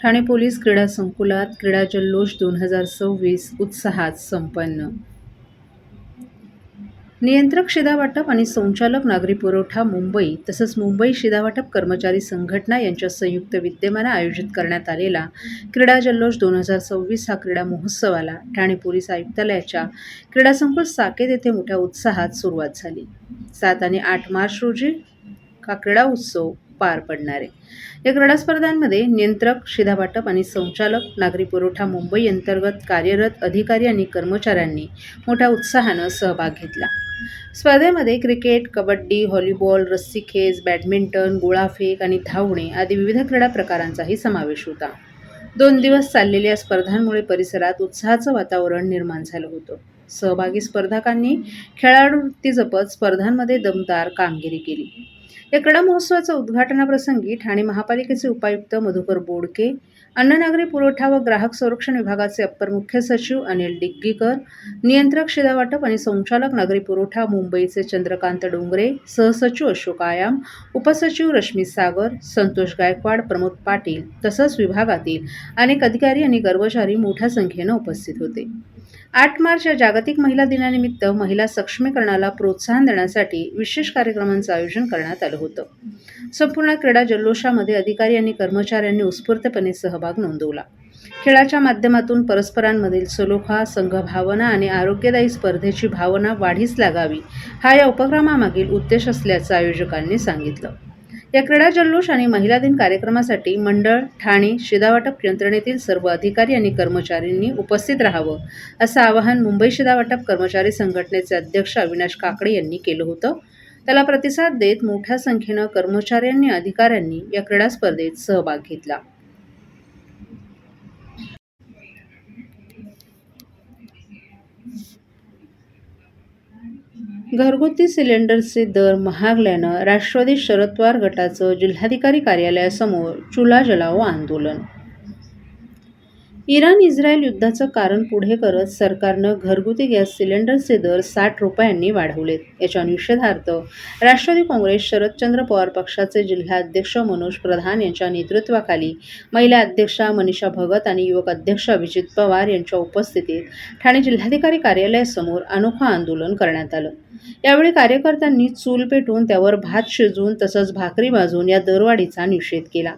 Thane police क्रीडा संकुलात क्रीडा जल्लोष 2026 उत्साहात संपन्न। नियंत्रक शिधावाटप आणि संचालक नागरी पुरवठा मुंबई तसंच मुंबई शिधावाटप कर्मचारी संघटना यांच्या संयुक्त विद्यमाने आयोजित करण्यात आलेला क्रीडा जल्लोष 2026 हा क्रीडा महोत्सवाला ठाणे पोलीस आयुक्तालयाच्या क्रीडा संकुल साकेत येथे मोठ्या उत्साहात सुरुवात झाली। 7 आणि 8 मार्च रोजी हा क्रीडा उत्सव पार पडणार आहे। या क्रीडा स्पर्धांमध्ये नियंत्रक शिधावाटप आणि संचालक नागरी पुरवठा मुंबई अंतर्गत कार्यरत अधिकारी आणि कर्मचाऱ्यांनी मोठ्या उत्साहानं सहभाग घेतला। स्पर्धेमध्ये क्रिकेट, कबड्डी, व्हॉलीबॉल, रस्सीखेच, बॅडमिंटन, गोळाफेक आणि धावणे आदी विविध क्रीडा प्रकारांचाही समावेश होता। 2 दिवस चाललेल्या स्पर्धांमुळे परिसरात उत्साहाचं वातावरण निर्माण झालं होतं। सहभागी स्पर्धकांनी खेळाडूवृत्ती जपत स्पर्धांमध्ये दमदार कामगिरी केली। या क्रीडा महोत्सवाच्या उद्घाटनाप्रसंगी ठाणे महापालिकेचे उपायुक्त मधुकर बोडके, अन्न नागरी पुरवठा व ग्राहक संरक्षण विभागाचे अप्पर मुख्य सचिव अनिल डिग्गीकर, नियंत्रक शिधावाटप आणि संचालक नागरी पुरवठा मुंबईचे चंद्रकांत डोंगरे, सहसचिव अशोक आयाम, उपसचिव रश्मी सागर, संतोष गायकवाड, प्रमोद पाटील तसंच विभागातील अनेक अधिकारी आणि कर्मचारी मोठ्या संख्येनं उपस्थित होते। 8 मार्च या जागतिक महिला दिनानिमित्त महिला सक्षमीकरणाला प्रोत्साहन देण्यासाठी विशेष कार्यक्रमांचं आयोजन करण्यात आलं होतं। संपूर्ण क्रीडा जल्लोषामध्ये अधिकारी आणि कर्मचाऱ्यांनी उत्स्फूर्तपणे सहभाग नोंदवला। खेळाच्या माध्यमातून परस्परांमधील सलोखा, संघभावना आणि आरोग्यदायी स्पर्धेची भावना वाढीस लागावी हा या उपक्रमामागील उद्देश असल्याचं आयोजकांनी सांगितलं। या क्रीडा जल्लोष आणि महिला दिन कार्यक्रमासाठी मंडळ, ठाणे शिधावाटप यंत्रणेतील सर्व अधिकारी आणि कर्मचाऱ्यांनी उपस्थित राहावं असं आवाहन मुंबई शिधावाटप कर्मचारी संघटनेचे अध्यक्ष अविनाश काकडे यांनी केलं होतं। त्याला प्रतिसाद देत मोठ्या संख्येनं कर्मचाऱ्यांनी अधिकाऱ्यांनी या क्रीडा स्पर्धेत सहभाग घेतला। घरगुती सिलेंडरचे दर महागल्यानं राष्ट्रवादी शरद पवार गटाचं जिल्हाधिकारी कार्यालयासमोर चुला जलाओ आंदोलन। इराण-इस्रायल युद्धाचं कारण पुढे करत सरकारनं घरगुती गॅस सिलेंडरचे दर 60 रुपयांनी वाढवलेत। याच्या निषेधार्थ राष्ट्रवादी काँग्रेस शरदचंद्र पवार पक्षाचे जिल्हाध्यक्ष मनोज प्रधान यांच्या नेतृत्वाखाली महिला अध्यक्षा मनीषा भगत आणि युवक अध्यक्ष अभिजित पवार यांच्या उपस्थितीत ठाणे जिल्हाधिकारी कार्यालयासमोर अनोखं आंदोलन करण्यात आलं। यावेळी कार्यकर्त्यांनी चूल पेटवून त्यावर भात शिजवून तसंच भाकरी भाजून या दरवाढीचा निषेध केला।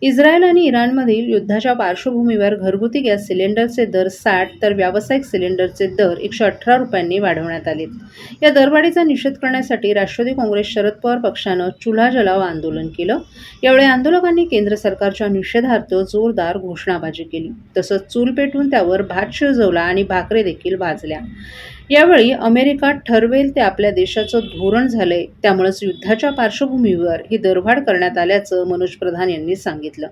इस्रायल आणि इराणमधील युद्धाच्या पार्श्वभूमीवर घरगुती गॅस सिलेंडरचे दर 60 तर व्यावसायिक सिलेंडरचे दर 118 रुपयांनी वाढवण्यात आलेत। या दरवाढीचा निषेध करण्यासाठी राष्ट्रवादी काँग्रेस शरद पवार पक्षानं चुला जलाओ आंदोलन केलं। यावेळी आंदोलकांनी केंद्र सरकारच्या निषेधार्थ जोरदार घोषणाबाजी केली तसंच चूल पेटवून त्यावर भात शिजवला आणि भाकरी देखील भाजल्या। यावेळी अमेरिका ठरवेल ते आपल्या देशाचं धोरण झालंय, त्यामुळेच युद्धाच्या पार्श्वभूमीवर ही दरवाढ करण्यात आल्याचं मनोज प्रधान यांनी सांगितलं।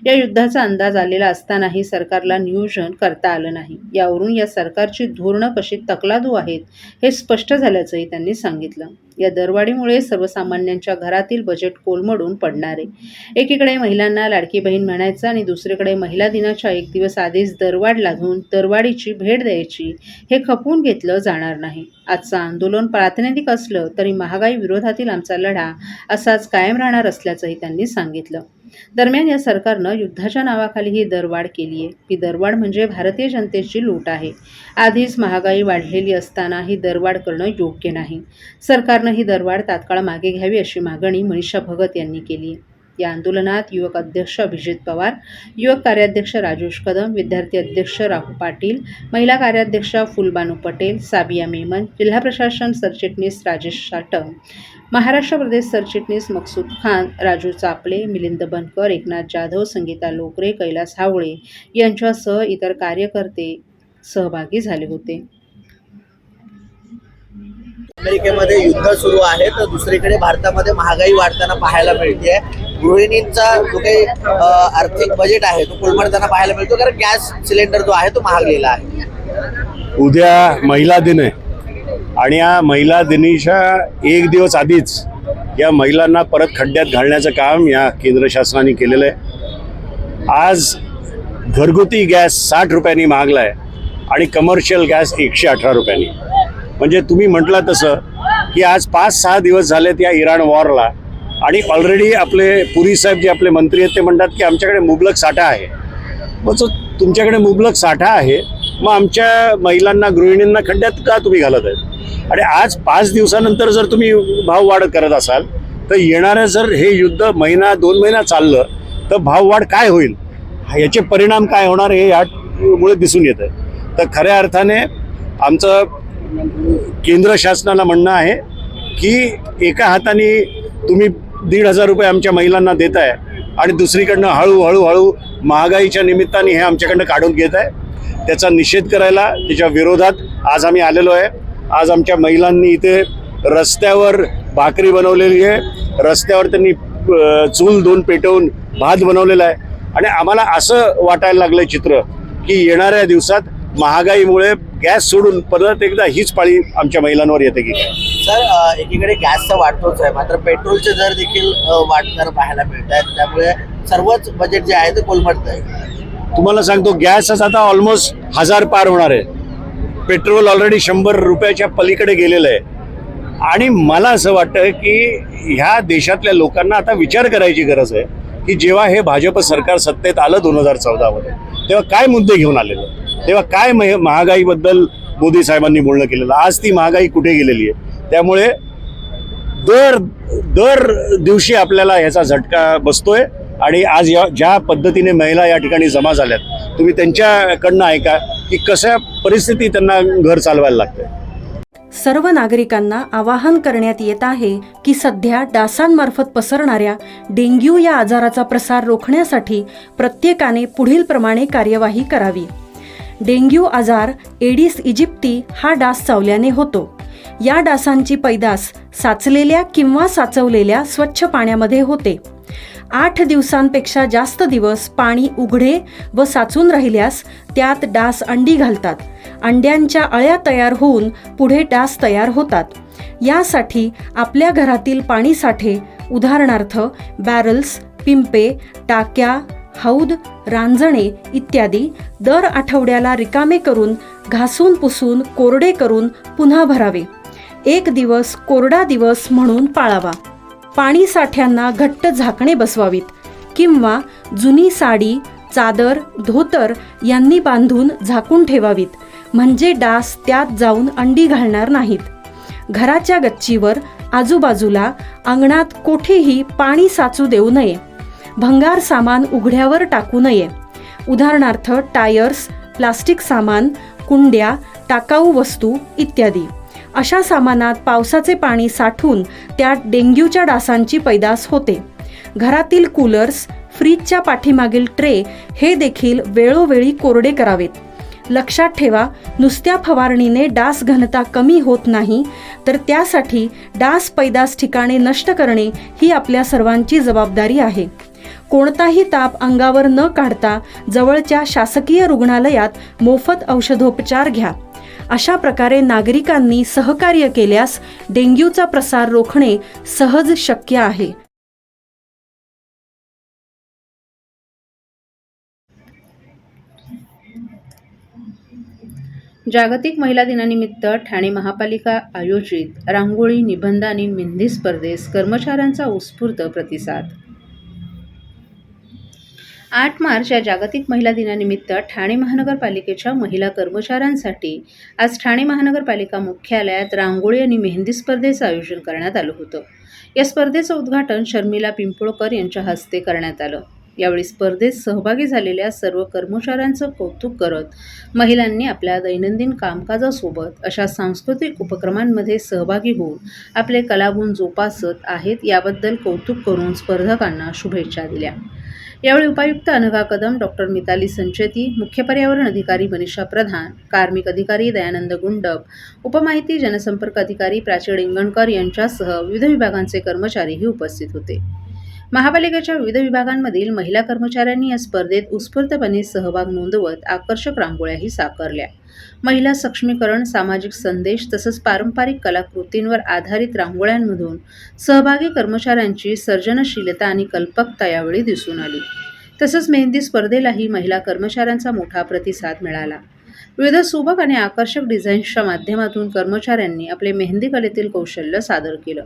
या युद्धाचा अंदाज आलेला असतानाही सरकारला नियोजन करता आलं नाही। यावरून या सरकारची धोरणं कशी तकलादू आहेत हे स्पष्ट झाल्याचंही त्यांनी सांगितलं। या दरवाढीमुळे सर्वसामान्यांच्या घरातील बजेट कोलमडून पडणार आहे। एकीकडे महिलांना लाडकी बहीण म्हणायचं आणि दुसरीकडे महिला दिनाच्या 1 दिवस आधीच दरवाढ लादून दरवाढीची भेट द्यायची हे खपवून घेतलं जाणार नाही। आजचं आंदोलन प्रातिनिधिक असलं तरी महागाई विरोधातील आमचा लढा असाच कायम राहणार असल्याचंही त्यांनी सांगितलं। दरम्यान या सरकारनं युद्धाच्या नावाखाली ही दरवाढ केली आहे। ही दरवाढ म्हणजे भारतीय जनतेची लूट आहे। आधीच महागाई वाढलेली असताना ही दरवाढ करणं योग्य नाही। सरकारनं ही दरवाढ तात्काळ मागे घ्यावी अशी मागणी मनीषा भगत यांनी केली आहे। या आंदोलनात युवक अध्यक्ष अभिजित पवार, युवक कार्याध्यक्ष राजेश कदम, विद्यार्थी अध्यक्ष राहू पाटील, महिला कार्याध्यक्षा फुलबानू पटेल, साबिया मेमन, जिल्हा प्रशासन सरचिटणीस राजेश साटम, महाराष्ट्र प्रदेश सरचिटणीस मकसूद खान, राजू चापले, मिलिंद बनकर, एकनाथ जाधव, संगीता लोकरे, कैलास हावळे यांच्यासह इतर कार्यकर्ते सहभागी झाले होते। अमेरिकेमध्ये युद्ध सुरू आहे तर दुसरीकडे भारतामध्ये महागाई वाढताना पाहायला मिळते। गृहिणींचा जो काही आर्थिक बजेट आहे तो कोलमडताना पाहायला मिळतो, कारण गॅस सिलेंडर जो आहे तो महागलेला आहे। उद्या महिला दिन आहे आणि या महिला दिनीच्या 1 दिवस आधीच या महिलांना परत खड्ड्यात घालण्याचं काम या केंद्र शासनाने केलेलं आहे। आज घरगुती गॅस 60 रुपयांनी महागला आहे आणि कमर्शियल गॅस 118 रुपयांनी। म्हणजे तुम्ही म्हटलं तसं की आज 5-6 दिवस झालेत या इराण वॉरला आणि ऑलरेडी आपले पुरी साहेब जे आपले मंत्री आहेत ते म्हणतात की आमच्याकडे मुबलक साठा आहे मग जो तुमच्याकडे मुबलक साठा आहे, मग आमच्या महिलांना, गृहिणींना खड्ड्यात का तुम्ही घालत आहे? आणि आज 5 दिवसानंतर जर तुम्ही भाव वाढ करत असाल तर येणाऱ्या, जर हे युद्ध महिना 2 महिना चाललं तर भाववाढ काय होईल, याचे परिणाम काय होणार हे यामुळे दिसून येतं. तर खऱ्या अर्थाने आमचं केंद्र शासनाला म्हणणं आहे की एका हाताने तुम्ही 1,500 रुपये आमच्या महिलांना देत आहे आणि दुसरीकडनं हळूहळू महागाईच्या निमित्ताने हे आमच्याकडनं काढून घेत आहे. त्याचा निषेध करायला, त्याच्या विरोधात आज आम्ही आलेलो आहे. आज आमच्या महिलांनी इथे रस्त्यावर भाकरी बनवलेली आहे, रस्त्यावर त्यांनी चूल 2 पेटवून भात बनवलेला आहे. आणि आम्हाला असं वाटायला लागलं चित्र की येणाऱ्या दिवसात महागाईमुळे गॅस सोडून परत एकदा हीच पाळी आमच्या महिलांवर येते की काय. सर, एकीकडे गॅसचा वाढतोच आहे, मात्र पेट्रोलचे दर देखील वाढताना पाहायला मिळत आहेत. त्यामुळे सर्वच बजेट जे आहे ते कोलमडत आहे. तुम्हाला सांगतो, गॅसच आता ऑलमोस्ट 1000 पार होणार आहे. पेट्रोल ऑलरेडी 100 रुपयाच्या पलीकडे गेलेलं आहे. आणि मला असं वाटतं की ह्या देशातल्या लोकांना आता विचार करायची गरज आहे की जेव्हा हे भाजप सरकार सत्तेत आलं 2014 मध्ये, तेव्हा काय मुद्दे घेऊन आलेलं, तेव्हा काय महागाईबद्दल मोदी साहेबांनी बोलणं केलेलं, आज ती महागाई कुठे गेलेली आहे. त्यामुळे दर दिवशी आपल्याला ह्याचा झटका बसतोय. आणि आज ज्या पद्धतीने महिला या ठिकाणी जमा झाल्यात, तुम्ही त्यांच्याकडनं ऐका की कशा परिस्थितीत त्यांना घर चालवायला लागतंय. सर्व नागरिकांना आवाहन करण्यात येत आहे की सध्या डासांमार्फत पसरणाऱ्या डेंग्यू या आजाराचा प्रसार रोखण्यासाठी प्रत्येकाने पुढील प्रमाणे कार्यवाही करावी. डेंग्यू आजार एडिस इजिप्ती हा डास चावल्याने होतो. या डासांची पैदास साचलेल्या किंवा साचवलेल्या स्वच्छ पाण्यामध्ये होते. 8 दिवसांपेक्षा जास्त दिवस पाणी उघडे व साचून राहिल्यास त्यात डास अंडी घालतात. अंड्यांच्या अळ्या तयार होऊन पुढे डास तयार होतात. यासाठी आपल्या घरातील पाणी साठे, उदाहरणार्थ बॅरल्स, पिंपे, टाक्या, हौद, रांजणे इत्यादी दर आठवड्याला रिकामे करून घासून पुसून कोरडे करून पुन्हा भरावे. 1 दिवस कोरडा दिवस म्हणून पाळावा. पाणी साठ्यांना घट्ट झाकणे बसवावीत किंवा जुनी साडी, चादर, धोतर यांनी बांधून झाकून ठेवावीत, म्हणजे डास त्यात जाऊन अंडी घालणार नाहीत. घराच्या गच्चीवर, आजूबाजूला, अंगणात कोठेही पाणी साचू देऊ नये. भंगार सामान उघड्यावर टाकू नये, उदाहरणार्थ टायर्स, प्लास्टिक सामान, कुंड्या, टाकाऊ वस्तू इत्यादी. अशा सामानात पावसाचे पाणी साठून त्यात डेंग्यूच्या डासांची पैदास होते. घरातील कूलर्स, फ्रीजच्या पाठीमागील ट्रे हे देखील वेळोवेळी कोरडे करावेत. लक्षात ठेवा, नुसत्या फवारणीने डास घनता कमी होत नाही, तर त्यासाठी डास पैदास ठिकाणे नष्ट करणे ही आपल्या सर्वांची जबाबदारी आहे. कोणताही ताप अंगावर न काढता जवळच्या शासकीय रुग्णालयात मोफत औषधोपचार घ्या. अशा प्रकारे नागरिकांनी सहकार्य केल्यास डेंग्यूचा प्रसार रोखणे सहज शक्य आहे. जागतिक महिला दिनानिमित्त ठाणे महापालिका आयोजित रांगोळी, निबंध आणि मेहंदी स्पर्धेस कर्मचाऱ्यांचा उत्स्फूर्त प्रतिसाद. 8 मार्च या जागतिक महिला दिनानिमित्त ठाणे महानगरपालिकेच्या महिला कर्मचाऱ्यांसाठी आज ठाणे महानगरपालिका मुख्यालयात रांगोळी आणि मेहंदी स्पर्धेचं आयोजन करण्यात आलं होतं. या स्पर्धेचं उद्घाटन शर्मिला पिंपळकर यांच्या हस्ते करण्यात आलं. यावेळी स्पर्धेत सहभागी झालेल्या सर्व कर्मचाऱ्यांचं कौतुक करत महिलांनी आपल्या दैनंदिन कामकाजासोबत अशा सांस्कृतिक उपक्रमांमध्ये सहभागी होऊन आपले कलागुण जोपासत आहेत याबद्दल कौतुक करून स्पर्धकांना शुभेच्छा दिल्या. यावेळी उपायुक्त अनघा कदम, डॉक्टर मिताली संचेती, मुख्य पर्यावरण अधिकारी मनीषा प्रधान, कार्मिक अधिकारी दयानंद गुंडप, उपमाहिती जनसंपर्क अधिकारी प्राची डिंगणकर यांच्यासह विविध विभागांचे कर्मचारीही उपस्थित होते. महापालिकेच्या विविध विभागांमधील महिला कर्मचाऱ्यांनी या स्पर्धेत उत्स्फूर्तपणे सहभाग नोंदवत आकर्षक रांगोळ्याही साकारल्या. महिला सक्षमीकरण, सामाजिक संदेश तसंच पारंपरिक कलाकृतींवर आधारित रांगोळ्यांमधून सहभागी कर्मचाऱ्यांची सर्जनशीलता आणि कल्पकता यावेळी दिसून आली. तसंच मेहंदी स्पर्धेलाही महिला कर्मचाऱ्यांचा मोठा प्रतिसाद मिळाला. विविध सुबक आणि आकर्षक डिझाईन्सच्या माध्यमातून कर्मचाऱ्यांनी आपले मेहंदी कलेतील कौशल्य सादर केलं.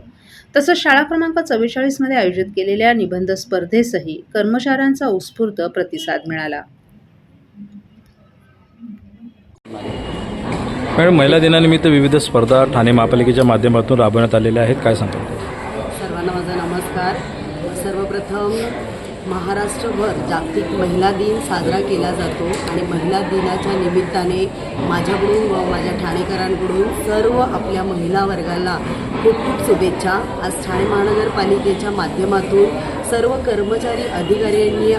तसंच शाळा क्रमांक 44 मध्ये आयोजित केलेल्या निबंध स्पर्धेसही कर्मचाऱ्यांचा उत्स्फूर्त प्रतिसाद मिळाला. मॅडम, महिला दिनानिमित्त विविध स्पर्धा ठाणे महापालिकेच्या माध्यमातून राबवण्यात आलेल्या आहेत, काय सांगता? सर्वांना माझा नमस्कार. सर्वप्रथम महाराष्ट्रभर जागतिक महिला दिन साजरा केला जातो आणि महिला दिनाच्या निमित्ताने माझ्याकडून व माझ्या ठाणेकरांकडून सर्व आपल्या महिला वर्गाला खूप खूप शुभेच्छा. आज ठाणे महानगरपालिकेच्या माध्यमातून सर्व कर्मचारी अधिकाऱ्यांनी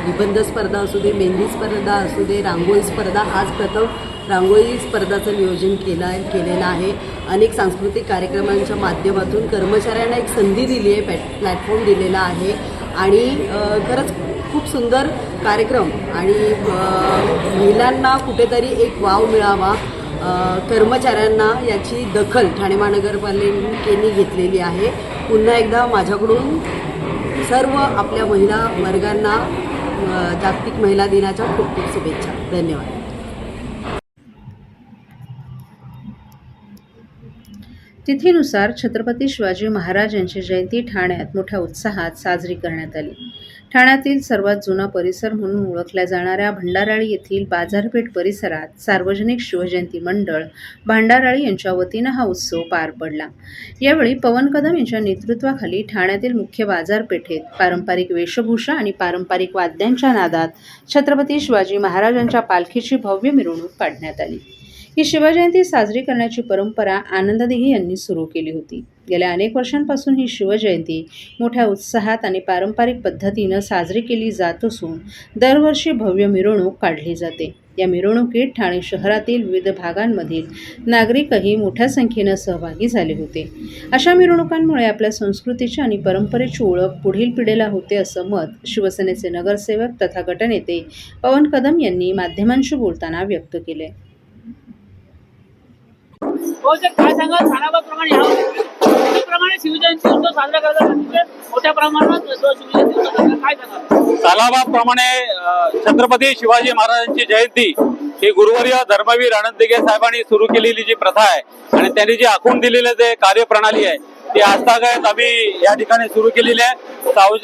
निबंध स्पर्धा असू दे, मेहंदी स्पर्धा असू दे, रांगोळी स्पर्धा, आज प्रथम रांगोळी स्पर्धाचं नियोजन केलेलं आहे. अनेक सांस्कृतिक कार्यक्रमांच्या माध्यमातून कर्मचाऱ्यांना एक संधी दिली आहे, प्लॅटफॉर्म दिलेला आहे आणि खरंच खूप सुंदर कार्यक्रम आणि महिलांना कुठेतरी एक वाव मिळावा, कर्मचाऱ्यांना याची दखल ठाणे महानगरपालिकेने घेतलेली आहे. पुन्हा एकदा माझ्याकडून सर्व आपल्या महिला वर्गांना जागतिक महिला दिनाच्या खूप खूप शुभेच्छा. धन्यवाद. तिथीनुसार छत्रपती शिवाजी महाराज यांची जयंती ठाण्यात मोठ्या उत्साहात साजरी करण्यात आली. ठाण्यातील सर्वात जुना परिसर म्हणून ओळखल्या जाणाऱ्या भंडाराळी येथील बाजारपेठ परिसरात सार्वजनिक शिवजयंती मंडळ भांडाराळी यांच्या वतीनं हा उत्सव पार पडला. यावेळी पवन कदम यांच्या नेतृत्वाखाली ठाण्यातील मुख्य बाजारपेठेत पारंपरिक वेशभूषा आणि पारंपरिक वाद्यांच्या नादात छत्रपती शिवाजी महाराजांच्या पालखीची भव्य मिरवणूक काढण्यात आली. ही शिवजयंती साजरी करण्याची परंपरा आनंददिघे यांनी सुरू केली होती. गेल्या अनेक वर्षांपासून ही शिवजयंती मोठ्या उत्साहात आणि पारंपरिक पद्धतीनं साजरी केली जात असून दरवर्षी भव्य मिरवणूक काढली जाते. या मिरवणुकीत ठाणे शहरातील विविध भागांमधील नागरिकही मोठ्या संख्येनं सहभागी झाले होते. अशा मिरवणुकांमुळे आपल्या संस्कृतीची आणि परंपरेची ओळख पुढील पिढीला होते असं मत शिवसेनेचे नगरसेवक तथा गटनेते पवन कदम यांनी माध्यमांशी बोलताना व्यक्त केले. काय सांगा, सालाबादप्रमाणे शिवजयंती उत्सव साजरा करतात मोठ्या प्रमाणात शिवजयंती उत्सव काय सांगा? सालाबादप्रमाणे छत्रपती शिवाजी महाराजांची जयंती ही गुरुवर्य धर्मवीर आनंद दिघे साहेबांनी सुरू केलेली जी प्रथा आहे आणि त्यांनी जी आखून दिलेली जे कार्यप्रणाली आहे ती आजतागायत आम्ही या ठिकाणी सुरू केलेली आहे.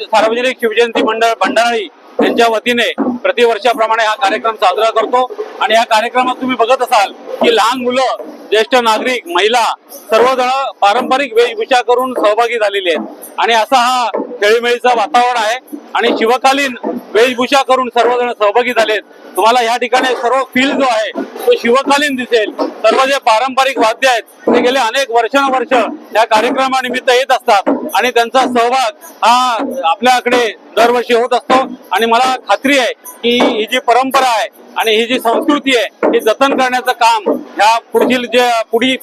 सार्वजनिक शिवजयंती मंडळ भंडाराळी यांच्या वतीने प्रतिवर्षाप्रमाणे हा कार्यक्रम साजरा करतो आणि या कार्यक्रमात तुम्ही बघत असाल की लहान मुलं, ज्येष्ठ नागरिक, महिला सर्वजण पारंपरिक वेशभूषा करून सहभागी झालेले आहेत आणि असा हा खेळीमेळीचं वातावरण आहे आणि शिवकालीन वेशभूषा करून सर्वजण सहभागी झालेत. तुम्हाला या ठिकाणी सर्व फील जो आहे तो शिवकालीन दिसेल. सर्व जे पारंपरिक वाद्य आहेत ते गेले अनेक वर्षानुवर्ष या कार्यक्रमानिमित्त येत असतात आणि त्यांचा सहभाग हा आपल्याकडे दरवर्षी होत असतो आणि मला खात्री आहे की ही जी परंपरा आहे आणि ही जी संस्कृती आहे ही जतन करण्याचं काम ह्या पुढील जे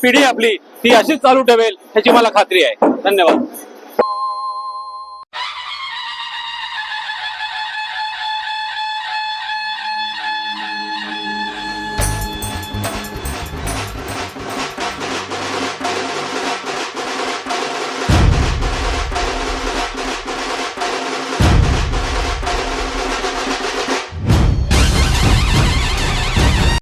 पिढी आपली ती अशीच चालू ठेवेल ह्याची मला खात्री आहे. धन्यवाद.